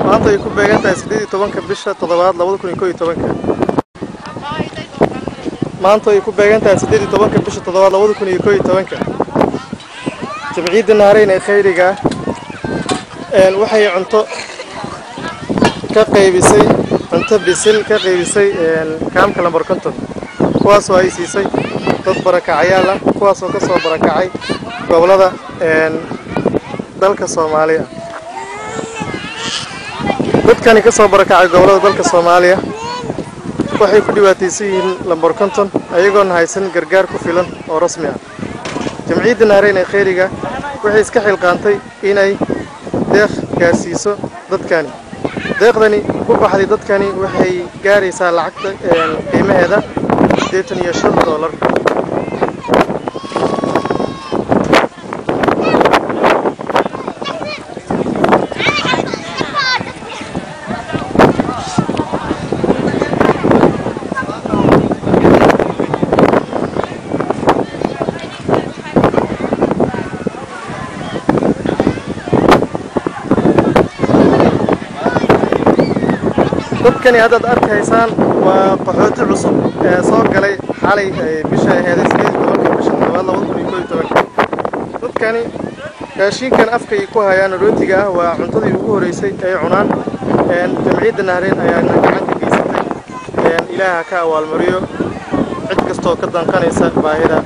maanta ay ku beegan tahay 18 bisha 7aad 2011 maanta ay ku beegan tahay 18 bisha 7aad 2011 jamciidda naareen ee khayriga waxay cunto ka qaybisay cunto bisil ka qaybisay kaamka lambar 50 kuwaas oo ay siisay dad barakacayaal ah kuwaas oo ka soo barakacay gobolada dalka Soomaaliya dadkani ka soo barakacay gobolada dalka Soomaaliya waxay ku dhibaataysan yihiin lambar 50 ayagoo haysan gargaar ku filan oo rasmi ah jamciidda naareen ee khayriga waxay iska xilqaantay inay deeq gaarsiiso dadkani deeqdani ku baxday dadkani waxay gaaraysaa lacagta qiimaheeda $85 dadkani hadda arkaysaan waa qaxooti cusub ee soo galay xalay bisha ahayd 18 bisha 2011 dadkani raashinkan afka ay ku hayaan rootiga ah waa cuntadii ugu horeysay ay cunaan jamciidda naareen ayaa gacan ka geysatay ilaaha ka awaalmariyo cid kasta oo ka danqanaysa baahida